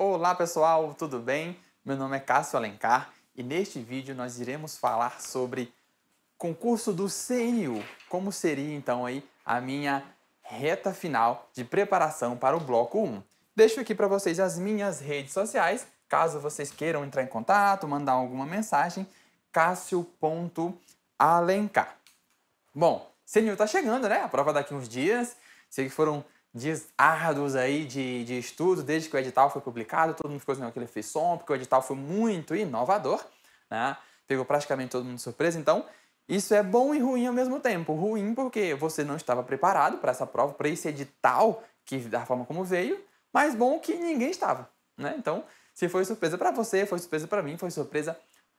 Olá pessoal, tudo bem? Meu nome é Cássio Alencar e neste vídeo nós iremos falar sobre concurso do CNU. Como seria então aí a minha reta final de preparação para o bloco 1. Deixo aqui para vocês as minhas redes sociais, caso vocês queiram entrar em contato, mandar alguma mensagem, Cássio.alencar. Bom, CNU está chegando, né? A prova daqui uns dias. Sei que foram dias árduos aí de estudo, desde que o edital foi publicado, todo mundo ficou com aquele frisson, porque o edital foi muito inovador, né? Pegou praticamente todo mundo de surpresa, então isso é bom e ruim ao mesmo tempo. Ruim porque você não estava preparado para essa prova, para esse edital, que da forma como veio, mas bom que ninguém estava, né? Então, se foi surpresa para você, foi surpresa para mim, foi surpresa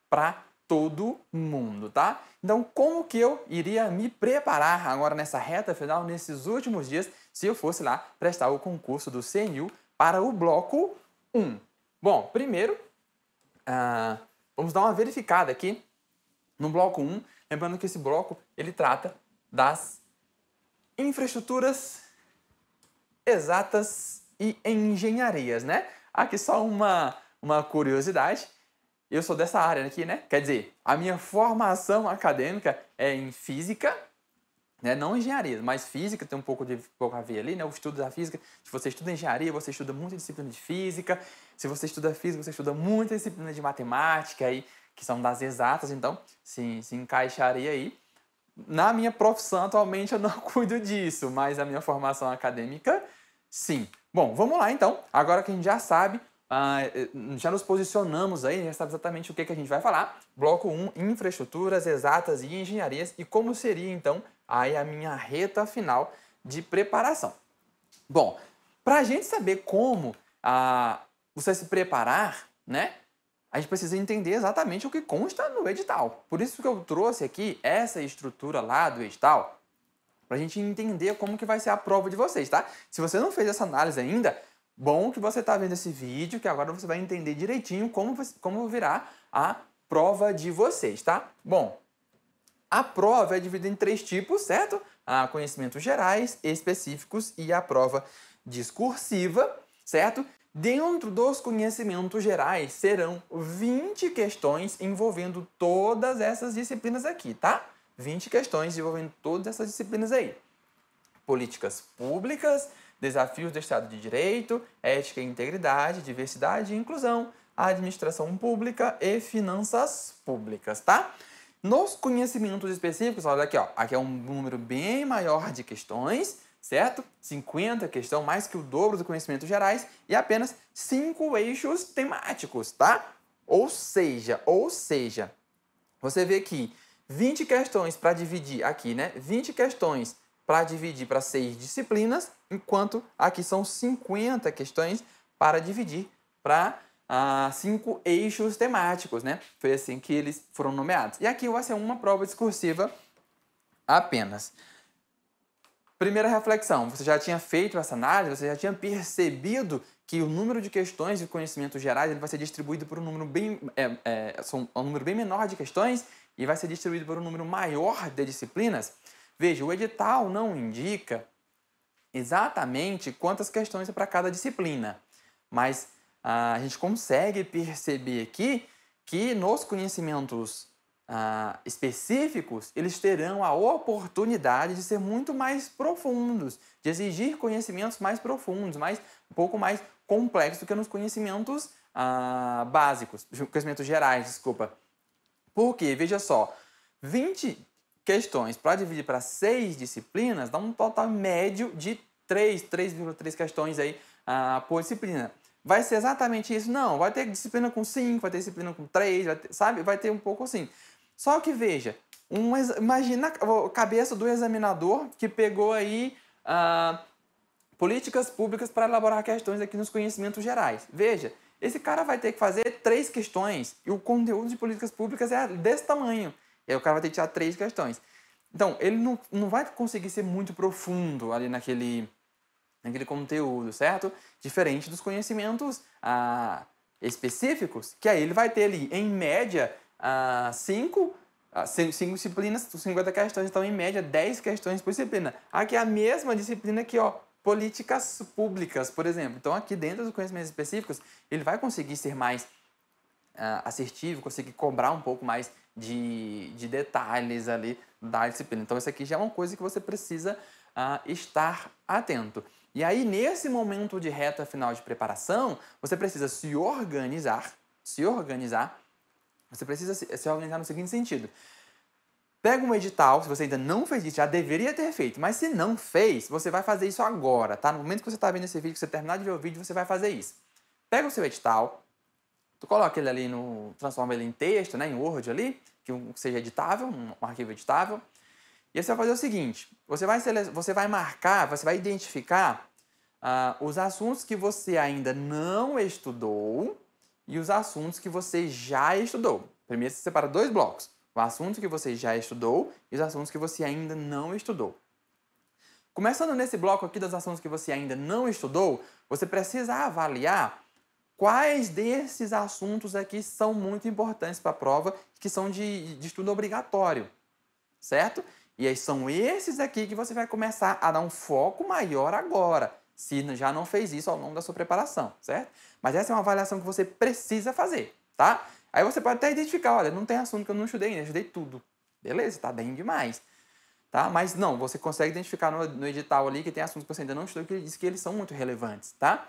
para todo mundo, tá? Então, como que eu iria me preparar agora nessa reta final, nesses últimos dias, se eu fosse lá prestar o concurso do CNU para o bloco 1? Bom, primeiro, vamos dar uma verificada aqui no bloco 1, lembrando que esse bloco, ele trata das infraestruturas exatas e engenharias, né? Aqui só uma curiosidade. Eu sou dessa área aqui, né? Quer dizer, a minha formação acadêmica é em física, né? Não engenharia, mas física tem um pouco a ver ali, né? O estudo da física. Se você estuda engenharia, você estuda muita disciplina de física. Se você estuda física, você estuda muita disciplina de matemática, aí, que são das exatas. Então, se encaixaria aí. Na minha profissão, atualmente, eu não cuido disso, mas a minha formação acadêmica, sim. Bom, vamos lá, então. Agora que a gente já sabe, já nos posicionamos aí, já sabe exatamente o que a gente vai falar. Bloco 1, infraestruturas, exatas e engenharias. E como seria, então, aí a minha reta final de preparação. Bom, para a gente saber como você se preparar, né? A gente precisa entender exatamente o que consta no edital. Por isso que eu trouxe aqui essa estrutura lá do edital, para a gente entender como que vai ser a prova de vocês, tá? Se você não fez essa análise ainda, bom que você está vendo esse vídeo, que agora você vai entender direitinho como virá a prova de vocês, tá? Bom, a prova é dividida em 3 tipos, certo? Conhecimentos gerais, específicos e a prova discursiva, certo? Dentro dos conhecimentos gerais serão 20 questões envolvendo todas essas disciplinas aqui, tá? 20 questões envolvendo todas essas disciplinas aí. Políticas públicas, desafios do Estado de Direito, ética e integridade, diversidade e inclusão, administração pública e finanças públicas, tá? Nos conhecimentos específicos, olha aqui, ó, aqui é um número bem maior de questões, certo? 50 questões, mais que o dobro dos conhecimentos gerais e apenas 5 eixos temáticos, tá? Ou seja, você vê que 20 questões para dividir aqui, né? 20 questões para dividir para 6 disciplinas, enquanto aqui são 50 questões para dividir para 5 eixos temáticos, né? Foi assim que eles foram nomeados. E aqui vai ser uma prova discursiva apenas. Primeira reflexão, você já tinha feito essa análise, você já tinha percebido que o número de questões de conhecimentos gerais ele vai ser distribuído por um número um número bem menor de questões e vai ser distribuído por um número maior de disciplinas? Veja, o edital não indica exatamente quantas questões é para cada disciplina, mas a gente consegue perceber aqui que nos conhecimentos específicos, eles terão a oportunidade de ser muito mais profundos, de exigir conhecimentos mais profundos, um pouco mais complexos do que nos conhecimentos básicos, conhecimentos gerais, desculpa. Por quê? Veja só, 20 questões para dividir para 6 disciplinas dá um total médio de 3,3 questões aí por disciplina. Vai ser exatamente isso? Não, vai ter disciplina com 5, vai ter disciplina com 3, sabe? Vai ter um pouco assim. Só que veja, imagina a cabeça do examinador que pegou aí políticas públicas para elaborar questões aqui nos conhecimentos gerais. Veja, esse cara vai ter que fazer 3 questões e o conteúdo de políticas públicas é desse tamanho. E aí o cara vai ter que tirar 3 questões. Então, ele não vai conseguir ser muito profundo ali naquele conteúdo, certo? Diferente dos conhecimentos específicos, que aí ele vai ter ali, em média, 5 disciplinas, 50 questões, então em média 10 questões por disciplina. Aqui é a mesma disciplina aqui, ó, políticas públicas, por exemplo. Então, aqui dentro dos conhecimentos específicos, ele vai conseguir ser mais assertivo, conseguir cobrar um pouco mais de detalhes ali da disciplina. Então, isso aqui já é uma coisa que você precisa estar atento. E aí, nesse momento de reta final de preparação, você precisa se organizar, você precisa se organizar no seguinte sentido. Pega um edital, se você ainda não fez isso, já deveria ter feito, mas se não fez, você vai fazer isso agora, tá? No momento que você está vendo esse vídeo, que você terminar de ver o vídeo, você vai fazer isso. Pega o seu edital, tu coloca ele ali transforma ele em texto, né, em Word ali, que seja editável, um arquivo editável. E aí você vai fazer o seguinte, você vai marcar, você vai identificar os assuntos que você ainda não estudou e os assuntos que você já estudou. Primeiro você separa dois blocos, o assunto que você já estudou e os assuntos que você ainda não estudou. Começando nesse bloco aqui dos assuntos que você ainda não estudou, você precisa avaliar quais desses assuntos aqui são muito importantes para a prova, que são de estudo obrigatório, certo? E aí são esses aqui que você vai começar a dar um foco maior agora, se já não fez isso ao longo da sua preparação, certo? Mas essa é uma avaliação que você precisa fazer, tá? Aí você pode até identificar, olha, não tem assunto que eu não estudei ainda, eu estudei tudo. Beleza, tá bem demais. Tá? Mas não, você consegue identificar no edital ali que tem assuntos que você ainda não estudou, que ele diz que eles são muito relevantes, tá?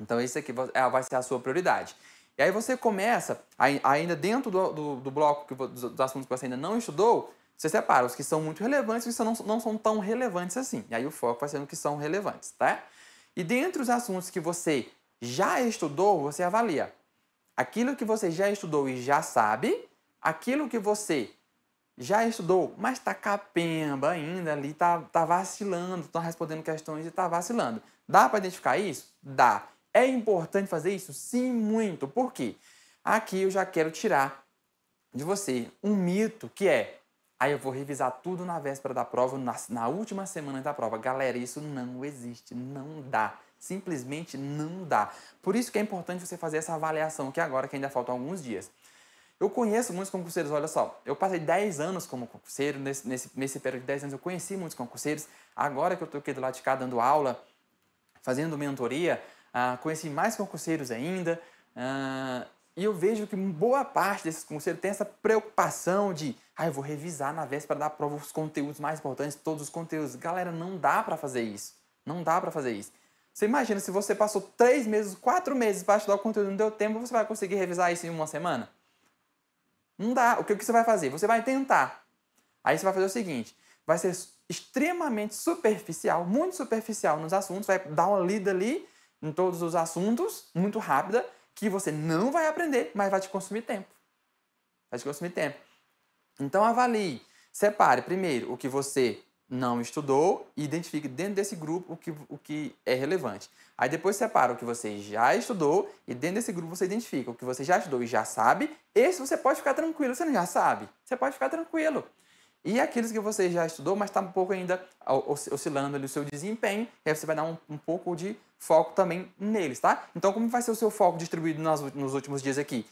Então, esse aqui vai ser a sua prioridade. E aí você começa, ainda dentro do bloco dos assuntos que você ainda não estudou, você separa os que são muito relevantes e os que não são tão relevantes assim. E aí o foco vai ser no que são relevantes, tá? E dentre os assuntos que você já estudou, você avalia aquilo que você já estudou e já sabe, aquilo que você já estudou, mas está capenga ainda ali, tá vacilando, está respondendo questões e está vacilando. Dá para identificar isso? Dá. É importante fazer isso? Sim, muito. Por quê? Aqui eu já quero tirar de você um mito que é: aí eu vou revisar tudo na véspera da prova, na última semana da prova. Galera, isso não existe, não dá. Simplesmente não dá. Por isso que é importante você fazer essa avaliação aqui agora, que ainda faltam alguns dias. Eu conheço muitos concurseiros, olha só, eu passei 10 anos como concurseiro, nesse período de 10 anos eu conheci muitos concurseiros, agora que eu estou aqui do lado de cá dando aula, fazendo mentoria, conheci mais concurseiros ainda, e eu vejo que boa parte desses concurseiros tem essa preocupação de, eu vou revisar na véspera da prova os conteúdos mais importantes, todos os conteúdos. Galera, não dá para fazer isso, não dá para fazer isso. Você imagina, se você passou 3 meses, 4 meses para estudar o conteúdo e não deu tempo, você vai conseguir revisar isso em uma semana? Não dá. O que você vai fazer? Você vai tentar. Aí você vai fazer o seguinte, vai ser extremamente superficial, muito superficial nos assuntos, vai dar uma lida ali em todos os assuntos, muito rápida, que você não vai aprender, mas vai te consumir tempo. Vai te consumir tempo. Então avalie, separe primeiro o que você não estudou e identifique dentro desse grupo o que é relevante. Aí depois separa o que você já estudou e dentro desse grupo você identifica o que você já estudou e já sabe. Esse você pode ficar tranquilo, você não já sabe? Você pode ficar tranquilo. E aqueles que você já estudou, mas está um pouco ainda oscilando ali o seu desempenho, e aí você vai dar um pouco de foco também neles, tá? Então, como vai ser o seu foco distribuído nos últimos dias aqui?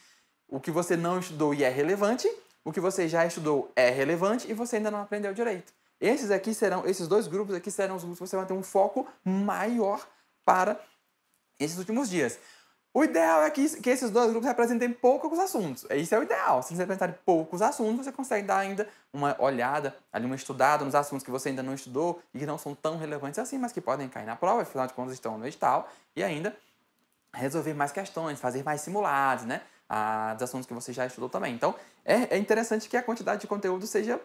O que você não estudou e é relevante, o que você já estudou é relevante e você ainda não aprendeu direito. Esses dois grupos aqui serão os grupos que você vai ter um foco maior para esses últimos dias. O ideal é que esses dois grupos representem poucos assuntos. Isso é o ideal. Se eles representarem poucos assuntos, você consegue dar ainda uma olhada, ali uma estudada nos assuntos que você ainda não estudou e que não são tão relevantes assim, mas que podem cair na prova, afinal de contas estão no edital, e ainda resolver mais questões, fazer mais simulados, né? Dos assuntos que você já estudou também. Então, é interessante que a quantidade de conteúdo seja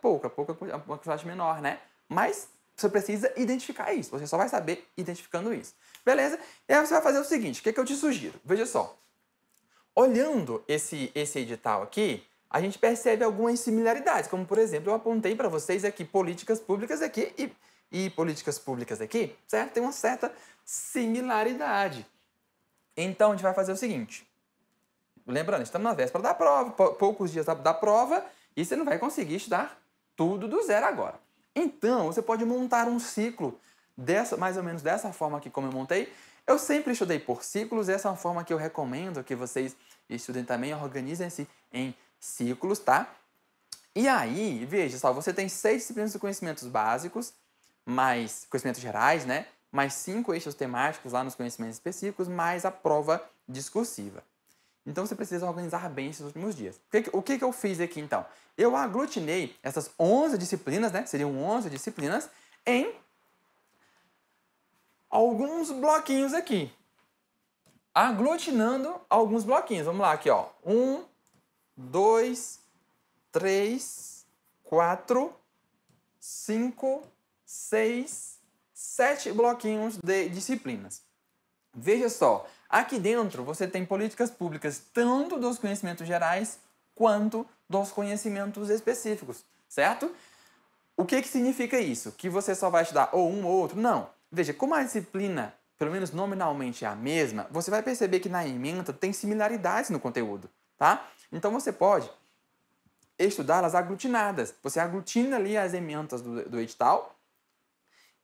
pouca, uma quantidade menor, né? Mas você precisa identificar isso. Você só vai saber identificando isso. Beleza? E aí você vai fazer o seguinte, o que eu te sugiro? Veja só. Olhando esse edital aqui, a gente percebe algumas similaridades, como, por exemplo, eu apontei para vocês aqui políticas públicas aqui e políticas públicas aqui, certo? Tem uma certa similaridade. Então, a gente vai fazer o seguinte. Lembrando, estamos na véspera da prova, poucos dias da prova, e você não vai conseguir estudar tudo do zero agora. Então, você pode montar um ciclo mais ou menos dessa forma aqui como eu montei. Eu sempre estudei por ciclos, essa é uma forma que eu recomendo que vocês estudem também, organizem-se em ciclos, tá? E aí, veja só, você tem 6 disciplinas de conhecimentos básicos, mais conhecimentos gerais, né? Mais 5 eixos temáticos lá nos conhecimentos específicos, mais a prova discursiva. Então você precisa organizar bem esses últimos dias. O que eu fiz aqui então? Eu aglutinei essas 11 disciplinas, né? Seriam 11 disciplinas, em alguns bloquinhos aqui. Aglutinando alguns bloquinhos. Vamos lá, aqui, ó. 1, 2, 3, 4, 5, 6, 7 bloquinhos de disciplinas. Veja só, aqui dentro você tem políticas públicas tanto dos conhecimentos gerais quanto dos conhecimentos específicos, certo? O que significa isso? Que você só vai estudar ou um ou outro? Não. Veja, como a disciplina, pelo menos nominalmente, é a mesma, você vai perceber que na ementa tem similaridades no conteúdo, tá? Então você pode estudá-las aglutinadas. Você aglutina ali as ementas do edital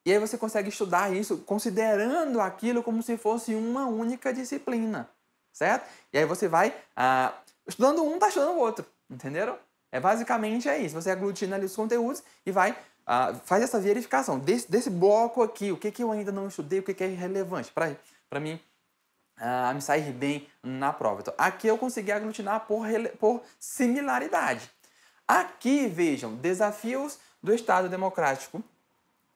e aí você consegue estudar isso considerando aquilo como se fosse uma única disciplina, certo? E aí você vai, estudando um, tá estudando o outro, entenderam? Basicamente é isso, você aglutina ali os conteúdos e vai, faz essa verificação desse bloco aqui, o que eu ainda não estudei, o que é relevante para mim me sair bem na prova. Então, aqui eu consegui aglutinar por similaridade. Aqui, vejam, desafios do Estado Democrático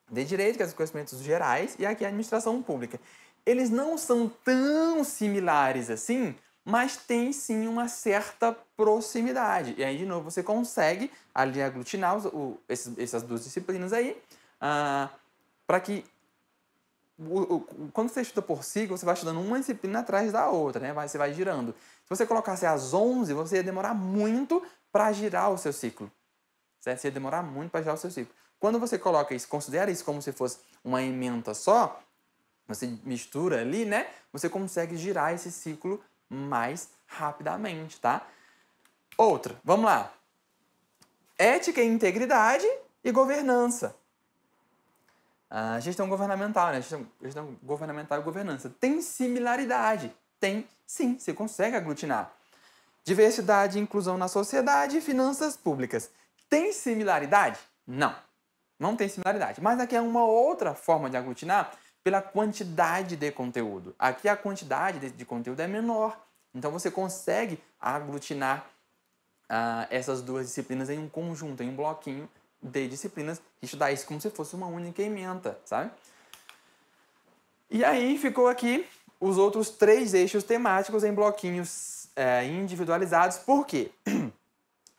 de Direito, que é os conhecimentos gerais, e aqui a administração pública. Eles não são tão similares assim, mas tem sim uma certa proximidade. E aí, de novo, você consegue ali aglutinar essas duas disciplinas aí, para que quando você estuda por ciclo, você vai estudando uma disciplina atrás da outra, né? Você vai girando. Se você colocasse as 11, você ia demorar muito para girar o seu ciclo. Certo? Você ia demorar muito para girar o seu ciclo. Quando você coloca isso, considera isso como se fosse uma ementa só, você mistura ali, né? Você consegue girar esse ciclo mais rapidamente, tá? Outra, vamos lá. Ética e integridade e governança. Gestão governamental, né? Gestão governamental e governança. Tem similaridade? Tem, sim, você consegue aglutinar. Diversidade e inclusão na sociedade e finanças públicas. Tem similaridade? Não. Não tem similaridade. Mas aqui é uma outra forma de aglutinar pela quantidade de conteúdo. Aqui a quantidade de conteúdo é menor. Então você consegue aglutinar essas duas disciplinas em um conjunto, em um bloquinho de disciplinas, e estudar isso como se fosse uma única ementa, sabe? E aí ficou aqui os outros 3 eixos temáticos em bloquinhos individualizados. Por quê?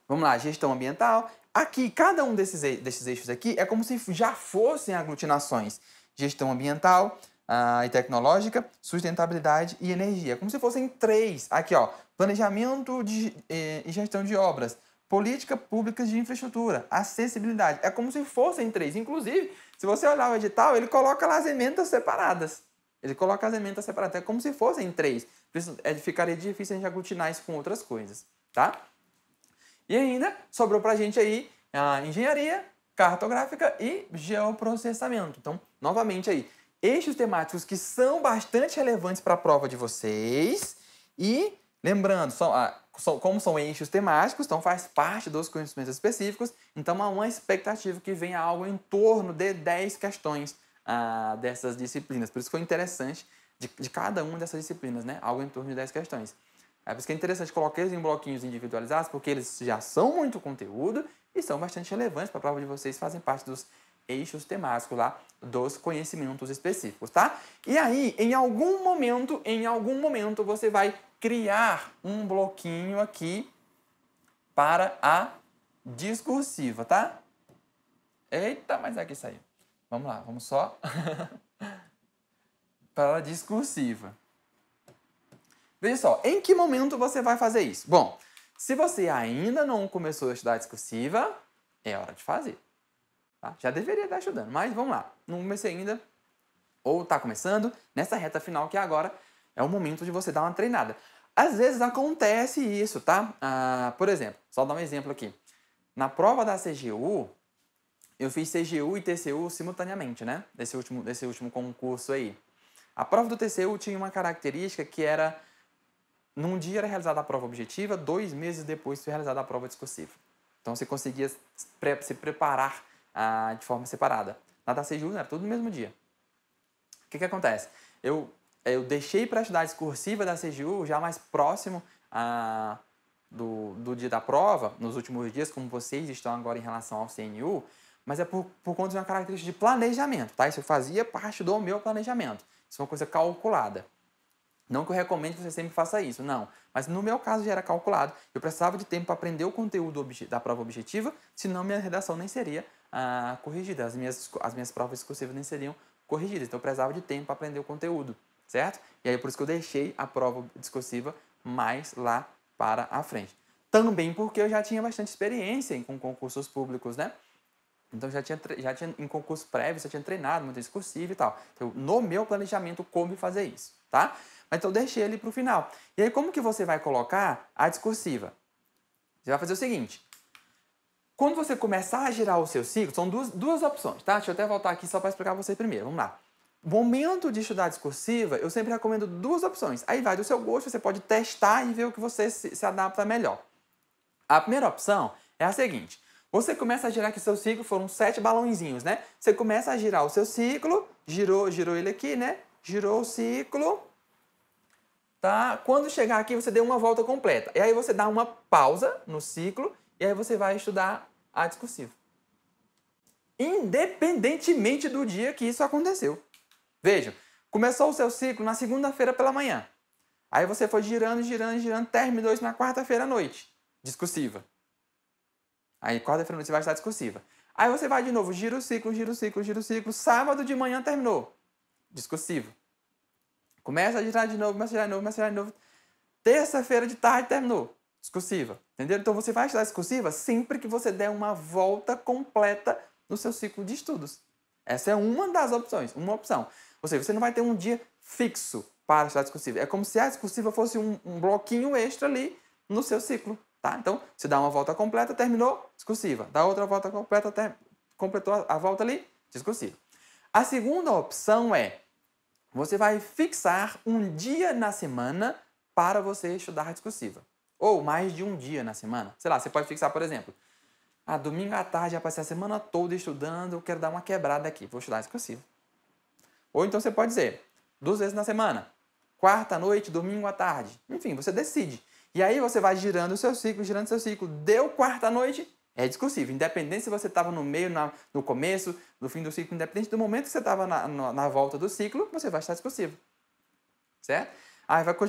Vamos lá, gestão ambiental. Aqui, cada um desses eixos aqui é como se já fossem aglutinações. Gestão ambiental e tecnológica, sustentabilidade e energia. Como se fossem 3. Aqui, ó, planejamento e gestão de obras, política pública de infraestrutura, acessibilidade. É como se fossem 3. Inclusive, se você olhar o edital, ele coloca lá as ementas separadas. Ele coloca as ementas separadas. É como se fossem 3. Ficaria difícil a gente aglutinar isso com outras coisas, tá? E ainda sobrou pra gente aí a engenharia, cartográfica e geoprocessamento. Então, novamente aí, eixos temáticos que são bastante relevantes para a prova de vocês. E, lembrando, como são eixos temáticos, então faz parte dos conhecimentos específicos, então há uma expectativa que venha algo em torno de 10 questões dessas disciplinas. Por isso foi interessante de cada uma dessas disciplinas, né? Algo em torno de 10 questões. É por isso que é interessante colocar eles em bloquinhos individualizados, porque eles já são muito conteúdo e são bastante relevantes para a prova de vocês, fazem parte dos eixos temáticos lá dos conhecimentos específicos, tá? E aí, em algum momento, você vai criar um bloquinho aqui para a discursiva, tá? Eita, mas aqui saiu. Vamos lá, vamos só para a discursiva. Veja só, em que momento você vai fazer isso? Bom, se você ainda não começou a estudar discursiva, é hora de fazer. Tá? Já deveria estar estudando, mas vamos lá. Não comecei ainda, ou está começando, nessa reta final que agora é o momento de você dar uma treinada. Às vezes acontece isso, tá? Por exemplo, só dar um exemplo aqui. Na prova da CGU, eu fiz CGU e TCU simultaneamente, né? Desse último concurso aí. A prova do TCU tinha uma característica que era... Num dia era realizada a prova objetiva, 2 meses depois foi realizada a prova discursiva. Então você conseguia se preparar de forma separada. Na da CGU era tudo no mesmo dia. O que acontece? Eu deixei para estudar a discursiva da CGU já mais próximo do dia da prova, nos últimos dias, como vocês estão agora em relação ao CNU, mas é por conta de uma característica de planejamento, tá? Isso fazia parte do meu planejamento. Isso é uma coisa calculada. Não que eu recomendo que você sempre faça isso, não. Mas no meu caso já era calculado. Eu precisava de tempo para aprender o conteúdo da prova objetiva, senão minha redação nem seria corrigida. As minhas provas discursivas nem seriam corrigidas. Então eu precisava de tempo para aprender o conteúdo, certo? E aí por isso que eu deixei a prova discursiva mais lá para a frente. Também porque eu já tinha bastante experiência com concursos públicos, né? Então já tinha em concurso prévio, já tinha treinado muito discursivo e tal. Então, no meu planejamento, como fazer isso, tá? Mas então eu deixei ele para o final. E aí como que você vai colocar a discursiva? Você vai fazer o seguinte. Quando você começar a girar o seu ciclo, são duas opções, tá? Deixa eu até voltar aqui só para explicar para vocês primeiro. Vamos lá. Momento de estudar discursiva, eu sempre recomendo duas opções. Aí vai do seu gosto, você pode testar e ver o que você se adapta melhor. A primeira opção é a seguinte. Você começa a girar aqui seu ciclo, foram 7 balãozinhos, né? Você começa a girar o seu ciclo, girou ele aqui, né? Girou o ciclo, tá? Quando chegar aqui, você deu uma volta completa. E aí você dá uma pausa no ciclo e aí você vai estudar a discursiva. Independentemente do dia que isso aconteceu. Vejam, começou o seu ciclo na segunda-feira pela manhã. Aí você foi girando, terminou isso na quarta-feira à noite. Discursiva. Aí quarta-feira à noite você vai estudar discursiva. Aí você vai de novo, gira o ciclo. Sábado de manhã terminou. Discursivo. Começa a girar de novo. Terça-feira de tarde terminou. Discursiva. Entendeu? Então você vai estudar discursiva sempre que você der uma volta completa no seu ciclo de estudos. Essa é uma das opções, uma opção. Ou seja, você não vai ter um dia fixo para estudar discursiva. É como se a discursiva fosse um bloquinho extra ali no seu ciclo. Tá? Então, você dá uma volta completa, terminou, discursiva. Dá outra volta completa, completou a volta ali, discursiva. A segunda opção é, você vai fixar um dia na semana para você estudar discursiva. Ou mais de um dia na semana. Sei lá, você pode fixar, por exemplo, domingo à tarde, já passei a semana toda estudando, eu quero dar uma quebrada aqui, vou estudar discursiva. Ou então você pode dizer, 2 vezes na semana, quarta à noite, domingo à tarde. Enfim, você decide. E aí você vai girando o seu ciclo, Deu quarta à noite, é discursivo. Independente se você estava no meio, no começo, no fim do ciclo, independente do momento que você estava na volta do ciclo, você vai estar discursivo. Certo?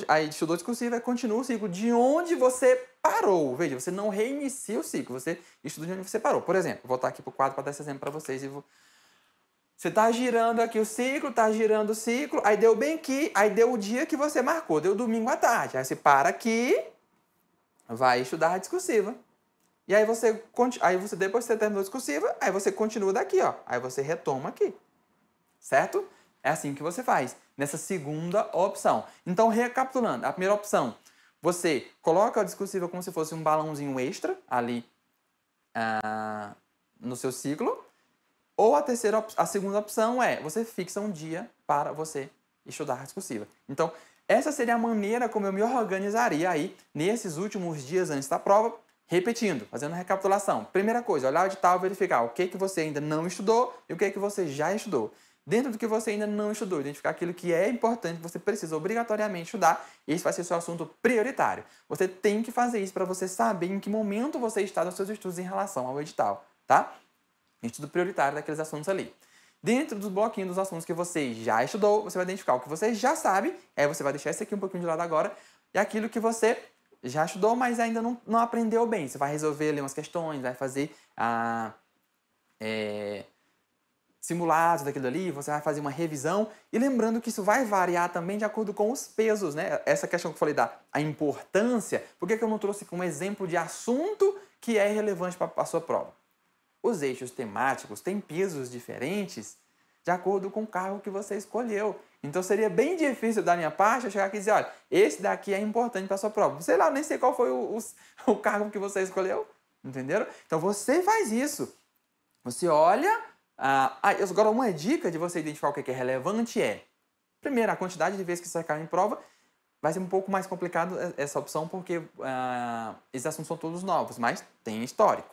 Aí estudou discursivo e continua o ciclo de onde você parou. Veja, você não reinicia o ciclo, você estuda de onde você parou. Por exemplo, vou voltar aqui para o quadro para dar esse exemplo para vocês. Você está girando aqui o ciclo, aí deu bem aqui, aí deu o dia que você marcou, deu domingo à tarde. Aí você para aqui, vai estudar a discursiva. E aí depois que você terminou a discursiva, aí você continua daqui, ó. Aí você retoma aqui. Certo? É assim que você faz, nessa segunda opção. Então, recapitulando, a primeira opção, você coloca a discursiva como se fosse um balãozinho extra ali no seu ciclo. Ou a segunda opção é, você fixa um dia para você estudar a discursiva. Então, essa seria a maneira como eu me organizaria aí nesses últimos dias antes da prova, repetindo, fazendo recapitulação. Primeira coisa, olhar o edital e verificar o que você ainda não estudou e o que você já estudou. Dentro do que você ainda não estudou, identificar aquilo que é importante, que você precisa obrigatoriamente estudar, esse vai ser seu assunto prioritário. Você tem que fazer isso para você saber em que momento você está nos seus estudos em relação ao edital, tá? Estudo prioritário daqueles assuntos ali. Dentro dos bloquinhos dos assuntos que você já estudou, você vai identificar o que você já sabe, aí você vai deixar esse aqui um pouquinho de lado agora, e aquilo que você já estudou, mas ainda não aprendeu bem. Você vai resolver ali umas questões, vai fazer simulados daquilo ali, você vai fazer uma revisão, e lembrando que isso vai variar também de acordo com os pesos, né? Essa questão que eu falei a importância, por que eu não trouxe como exemplo de assunto que é relevante para a sua prova? Os eixos temáticos têm pesos diferentes de acordo com o cargo que você escolheu. Então seria bem difícil da minha parte eu chegar aqui e dizer, olha, esse daqui é importante para a sua prova. Sei lá, nem sei qual foi o cargo que você escolheu. Entenderam? Então você faz isso. Você olha... agora uma dica de você identificar o que é relevante é, primeiro, a quantidade de vezes que você caiu em prova. Vai ser um pouco mais complicado essa opção porque esses assuntos são todos novos, mas tem histórico.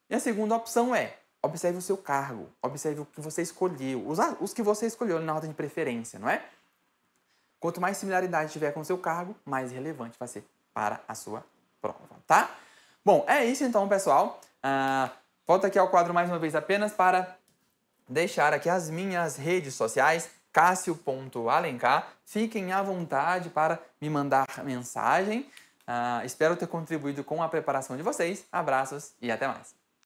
E a segunda opção é, Observe o seu cargo, observe o que você escolheu, os que você escolheu na ordem de preferência, não é? Quanto mais similaridade tiver com o seu cargo, mais relevante vai ser para a sua prova, tá? Bom, é isso então, pessoal. Volto aqui ao quadro mais uma vez apenas para deixar aqui as minhas redes sociais, Cássio.Alencar. Fiquem à vontade para me mandar mensagem. Espero ter contribuído com a preparação de vocês. Abraços e até mais.